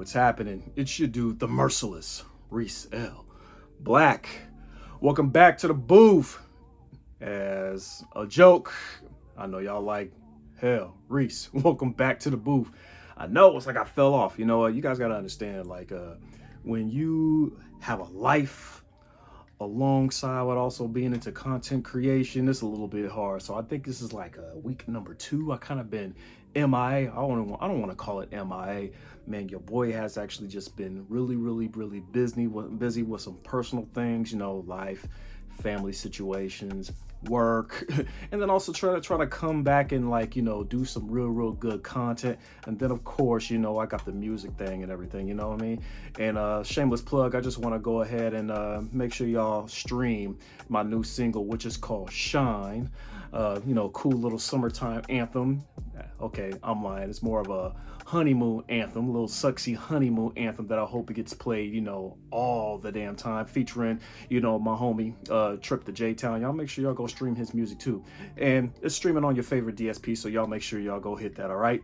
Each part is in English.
what's happening? It's your dude, the merciless Reese L. Black. Welcome back to the booth. As a joke, I know y'all like, hell, Reese, welcome back to the booth. I know it's like I fell off. You know what? You guys got to understand, like, when you have a life alongside with also being into content creation, it's a little bit hard. So I think this is like week number 2. I kind of been MIA. I don't want to call it MIA. Man, your boy has actually just been really busy with some personal things, you know, life, family situations, work, and then also try to come back and, like, you know, do some real good content. And then of course, you know, I got the music thing and everything, you know what I mean? And shameless plug, I just want to go ahead and make sure y'all stream my new single, which is called Shine. You know, cool little summertime anthem. Okay, I'm lying. It's more of a honeymoon anthem, a little sexy honeymoon anthem that I hope it gets played, you know, all the damn time, featuring, you know, my homie Trip to J-Town. Y'all make sure y'all go stream his music too. And it's streaming on your favorite DSP, so y'all make sure y'all go hit that, all right?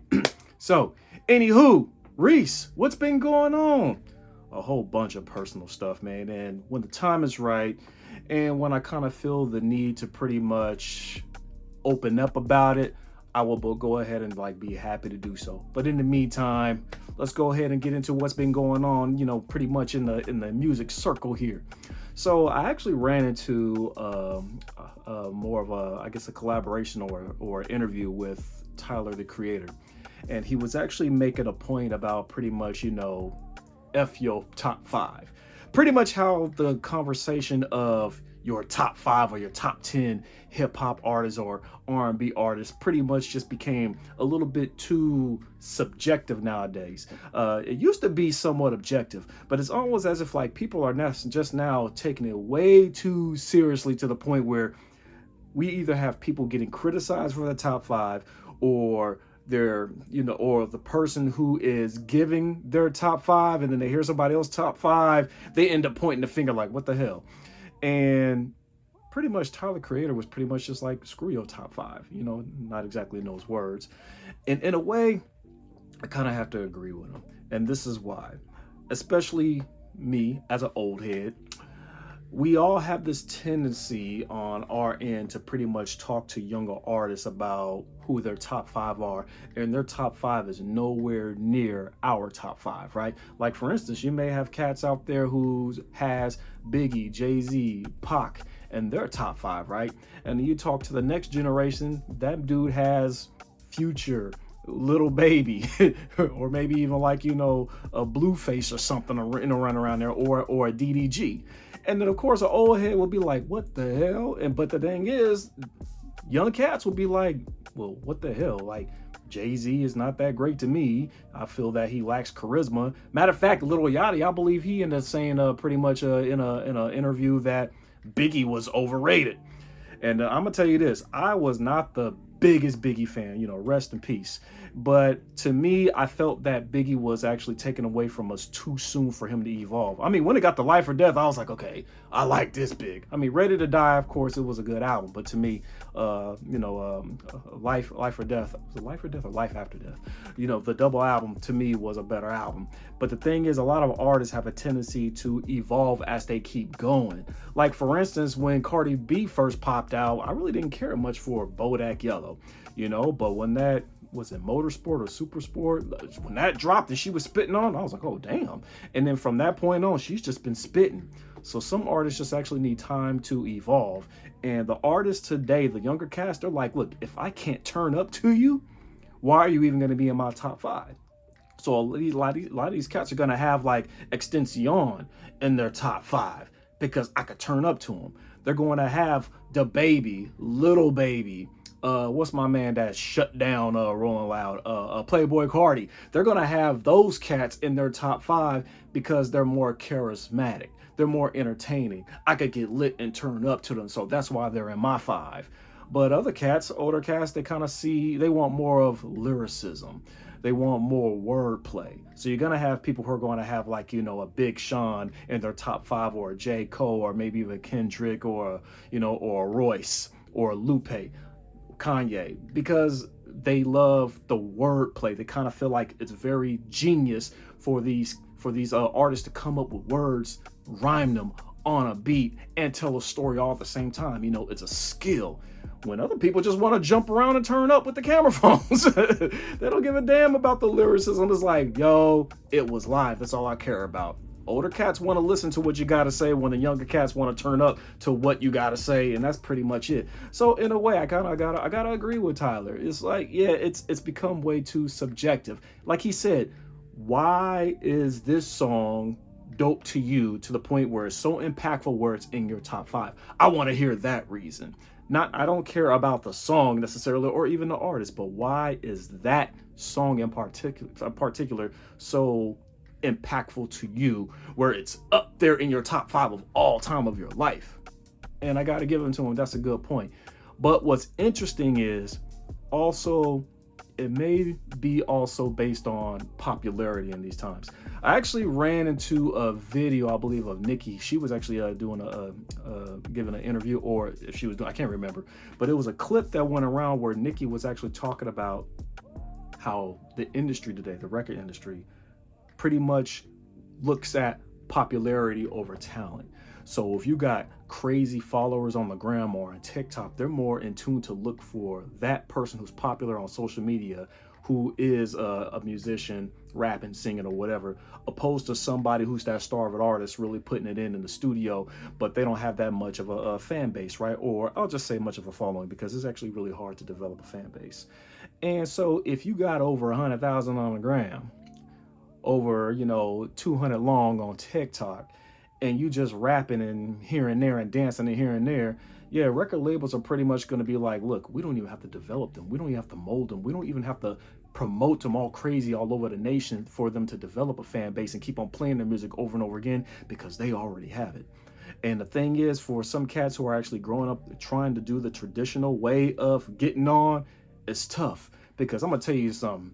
So, anywho, Reese, what's been going on? A whole bunch of personal stuff, man. And when the time is right, and when I kind of feel the need to pretty much open up about it, I will go ahead and, like, be happy to do so. But in the meantime, let's go ahead and get into what's been going on, you know, pretty much in the music circle here. So I actually ran into more of a, I guess, a collaboration or interview with Tyler, the Creator. And he was actually making a point about pretty much, you know, F your top 5. Pretty much how the conversation of your top 5 or your top 10 hip-hop artists or R&B artists pretty much just became a little bit too subjective nowadays. It used to be somewhat objective, but it's almost as if, like, people are just now taking it way too seriously, to the point where we either have people getting criticized for the top 5, or they're, you know, or the person who is giving their top 5 and then they hear somebody else's top 5, they end up pointing the finger like, what the hell? And pretty much Tyler, Creator, was pretty much just like, screw your top 5, you know, not exactly in those words. And in a way, I kind of have to agree with him. And this is why. Especially me as an old head, we all have this tendency on our end to pretty much talk to younger artists about who their top 5 are, and their top 5 is nowhere near our top 5, right? Like, for instance, you may have cats out there who has Biggie, Jay-Z, Pac, and their top 5, right? And you talk to the next generation, that dude has Future, Little Baby, or maybe even, like, you know, a Blueface or something around there, or a DDG. And then of course an old head will be like, what the hell? But the thing is, young cats will be like, well, what the hell? Like, Jay-Z is not that great to me. I feel that he lacks charisma. Matter of fact, Lil Yachty, I believe he ended up saying pretty much in a interview that Biggie was overrated. And I'm gonna tell you this, I was not the biggest Biggie fan, you know, rest in peace. But to me, I felt that Biggie was actually taken away from us too soon for him to evolve. I mean, when it got to Life or Death, I was like, okay, I like this big. I mean, Ready to Die, of course, it was a good album. But to me, you know, Life or Death, was it Life or Death or Life After Death? You know, the double album to me was a better album. But the thing is, a lot of artists have a tendency to evolve as they keep going. Like, for instance, when Cardi B first popped out, I really didn't care much for Bodak Yellow, you know, but when that, was it Motorsport or Super Sport, when that dropped and she was spitting on, I was like, oh damn. And then from that point on, she's just been spitting. So some artists just actually need time to evolve. And the artists today, the younger cast, they're like, look, if I can't turn up to you, why are you even going to be in my top 5? So a lot of these cats are going to have, like, Extension in their top 5 because I could turn up to them. They're going to have Da Baby, Little Baby, what's my man that shut down Rolling Loud, Playboy Cardi. They're gonna have those cats in their top 5 because they're more charismatic, they're more entertaining, I could get lit and turn up to them, so that's why they're in my 5. But other cats, older cats, they kind of they want more of lyricism, they want more wordplay. So you're gonna have people who are going to have, like, you know, a Big Sean in their top 5, or a J. Cole, or maybe even Kendrick, or, you know, or Royce, or Lupe, Kanye, because they love the wordplay. They kind of feel like it's very genius for these artists to come up with words, rhyme them on a beat, and tell a story all at the same time. You know, it's a skill. When other people just want to jump around and turn up with the camera phones, they don't give a damn about the lyricism. It's like, yo, it was live. That's all I care about. Older cats want to listen to what you got to say, when the younger cats want to turn up to what you got to say, and that's pretty much it. So in a way, I gotta agree with Tyler. It's like, yeah, it's become way too subjective. Like he said, why is this song dope to you to the point where it's so impactful where it's in your top 5? I want to hear that reason. I don't care about the song necessarily or even the artist, but why is that song in particular so impactful to you where it's up there in your top 5 of all time of your life? And I got to give him to him. That's a good point. But what's interesting is also, it may be also based on popularity in these times. I actually ran into a video, I believe, of Nicki. She was actually giving an interview, or if she was doing, I can't remember, but it was a clip that went around where Nicki was actually talking about how the industry today, the record industry, pretty much looks at popularity over talent. So if you got crazy followers on the gram or on TikTok, they're more in tune to look for that person who's popular on social media, who is a musician, rapping, singing, or whatever, opposed to somebody who's that star of an artist really putting it in the studio, but they don't have that much of a fan base, right? Or I'll just say much of a following, because it's actually really hard to develop a fan base. And so if you got over 100,000 on the gram, over 200 long on TikTok, and you just rapping and here and there and dancing and here and there, yeah, record labels are pretty much going to be like, look, we don't even have to develop them. We don't even have to mold them. We don't even have to promote them all crazy all over the nation for them to develop a fan base and keep on playing their music over and over again, because they already have it. And the thing is, for some cats who are actually growing up trying to do the traditional way of getting on, it's tough. Because I'm going to tell you something.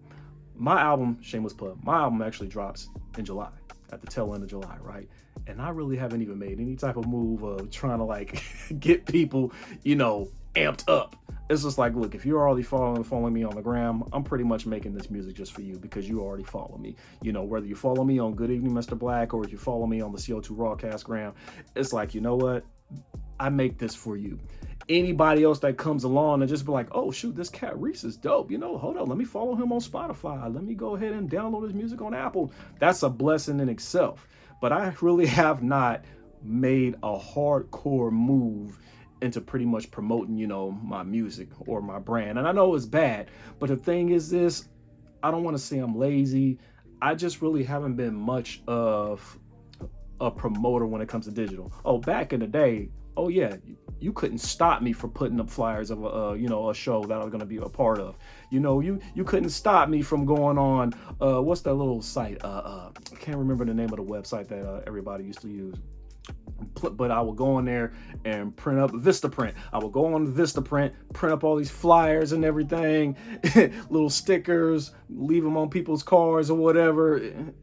My album, shameless plug, my album actually drops in July, at the tail end of July, right? And I really haven't even made any type of move of trying to like get people, amped up. It's just like, look, if you're already following me on the gram, I'm pretty much making this music just for you, because you already follow me. Whether you follow me on Good Evening Mr. Black, or if you follow me on the CO2 Rawcast gram, it's like, you know what? I make this for you. Anybody else that comes along and just be like, oh shoot, this cat Reese is dope, hold on, let me follow him on Spotify, let me go ahead and download his music on Apple, that's a blessing in itself. But I really have not made a hardcore move into pretty much promoting my music or my brand. And I know it's bad, but the thing is this, I don't want to say I'm lazy, I just really haven't been much of a promoter when it comes to digital. Oh, back in the day, oh yeah, you couldn't stop me from putting up flyers of a show that I was going to be a part of. You couldn't stop me from going on what's that little site? I can't remember the name of the website that everybody used to use. But I will go in there and print up Vistaprint. I will go on Vistaprint, print up all these flyers and everything, little stickers, leave them on people's cars or whatever.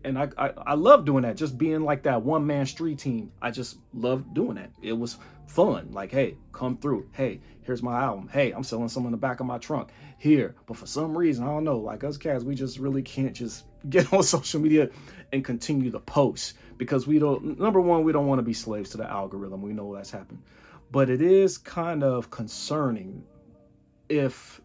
And I love doing that, just being like that one-man street team. I just loved doing that. It was fun. Like, hey, come through. Hey, here's my album. Hey, I'm selling some in the back of my trunk here. But for some reason, I don't know, like us cats, we just really can't just get on social media and continue to post, because number one, we don't want to be slaves to the algorithm. We know that's happened. But it is kind of concerning if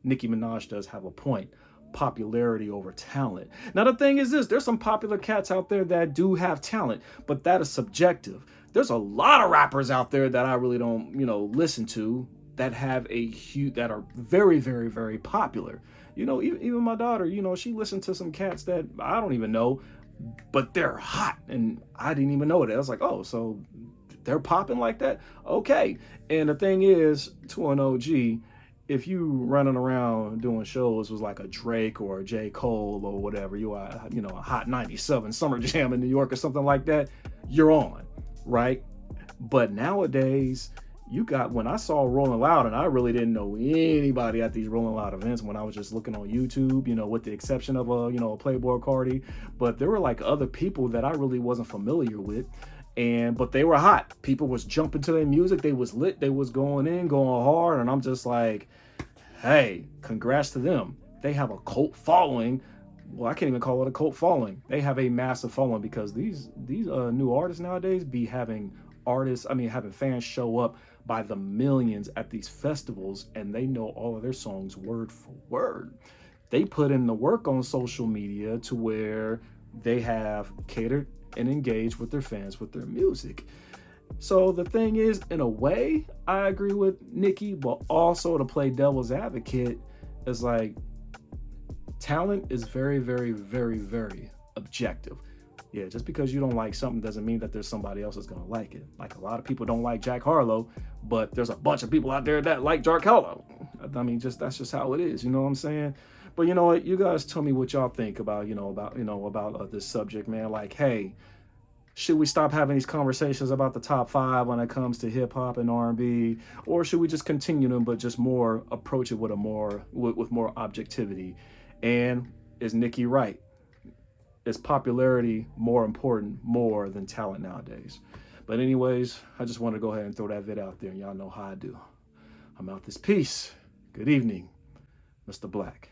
Nicki Minaj does have a point. Popularity over talent. Now, the thing is this, there's some popular cats out there that do have talent, but that is subjective. There's a lot of rappers out there that I really don't, listen to, that have that are very, very, very popular. Even my daughter, she listened to some cats that I don't even know, but they're hot, and I didn't even know it. I was like, oh, so they're popping like that? Okay. And the thing is, to an OG, if you running around doing shows was like a Drake or a J. Cole or whatever, you are, a Hot 97 Summer Jam in New York or something like that, you're on, right? But nowadays, when I saw Rolling Loud, and I really didn't know anybody at these Rolling Loud events when I was just looking on YouTube, with the exception of a Playboy Cardi, but there were like other people that I really wasn't familiar with. But they were hot. People was jumping to their music. They was lit. They was going in, going hard. And I'm just like, hey, congrats to them. They have a cult following. Well, I can't even call it a cult following. They have a massive following because these new artists nowadays be having having fans show up by the millions at these festivals, and they know all of their songs word for word. They put in the work on social media to where they have catered and engaged with their fans with their music. So the thing is, in a way, I agree with Nikki, but also to play devil's advocate, is like talent is very, very, very, very objective. Yeah, just because you don't like something doesn't mean that there's somebody else that's gonna like it. Like a lot of people don't like Jack Harlow, but there's a bunch of people out there that like Jack Harlow. I mean, just that's just how it is. You know what I'm saying? But you know what? You guys tell me what y'all think about this subject, man. Like, hey, should we stop having these conversations about the top five when it comes to hip hop and R&B, or should we just continue them but just more approach it with with more objectivity? And is Nikki right? Is popularity more important more than talent nowadays? But anyways, I just want to go ahead and throw that vid out there, and y'all know how I do. I'm out this piece. Good evening, Mr. Black.